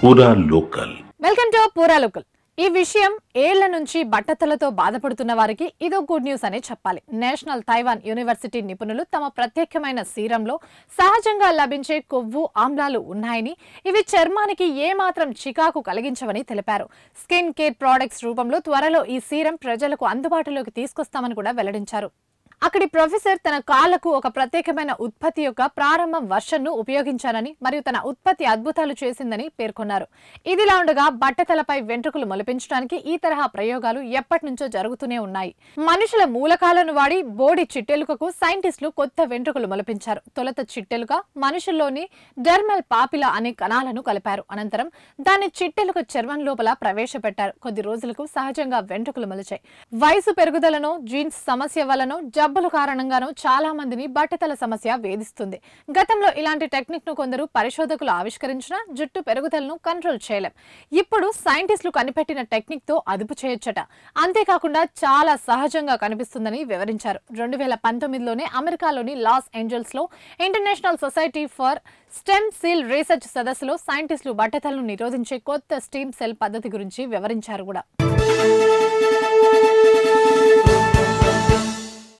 పూరా local. Welcome to పూరా local. ఈ విషయం ఏళ్ల నుంచి బట్టతలతో బాధపడుతున్న వారికి ఇదో గుడ్ న్యూస్ అనే చెప్పాలి. నేషనల్ తైవాన్ యూనివర్సిటీ నిపుణులు తమ ప్రత్యేకమైన సీరంలో సహజంగా లభించే కొవ్వు ఆమ్లాలు ఉన్నాయని, ఇవి చర్మానికి ఏమాత్రం చికాకు కలిగించవని తెలిపారు. స్కిన్ కేర్ ప్రొడక్ట్స్ రూపంలో త్వరలో ఈ సీరం ప్రజలకు అందుబాటులోకి తీసుకొస్తామని కూడా వెల్లడించారు. అక్కడి ప్రొఫెసర్ తన కాళ్లకు ఒక ప్రత్యేకమైన ఉత్పత్తి యొక్క ప్రారంభ వర్షన్ను ఉపయోగించారని, మరియు తన ఉత్పత్తి అద్భుతాలు చేసిందని పేర్కొన్నారు. ఇదిలా ఉండగా బట్టతలపై వెంట్రుకలు మొలిపించడానికి ఈ తరహా ప్రయోగాలు ఎప్పటి నుంచో జరుగుతూనే ఉన్నాయి. మనుషుల మూలకాలను వాడి బోడి చిట్టెలుకకు సైంటిస్టులు కొత్త వెంట్రుకలు మొలిపించారు. తొలుత చిట్టెలుక మనుషుల్లోని డెర్మల్ పాపిలా అనే కణాలను కలిపారు. అనంతరం దాన్ని చిట్టెలుక చర్మం లోపల ప్రవేశపెట్టారు. కొద్ది రోజులకు సహజంగా వెంట్రుకలు మొలిచాయి. వయసు పెరుగుదలను, జీన్స్ సమస్య వలన, జబ్బుల కారణంగానూ చాలా మందిని బట్టతల సమస్య వేధిస్తుంది. గతంలో ఇలాంటి టెక్నిక్ ను కొందరు పరిశోధకులు ఆవిష్కరించిన జుట్టు పెరుగుదలను కంట్రోల్ చేయలేం. ఇప్పుడు సైంటిస్టులు కనిపెట్టిన టెక్నిక్ తో అదుపు చేయొచ్చట. అంతేకాకుండా చాలా సహజంగా కనిపిస్తుందని వివరించారు. 2019లోనే అమెరికాలోని లాస్ ఏంజల్స్ లో international society for stem cell research సదస్సులో సైంటిస్టులు బట్టతలను నిరోధించే కొత్త స్టెమ్ సెల్ పద్ధతి గురించి వివరించారు కూడా.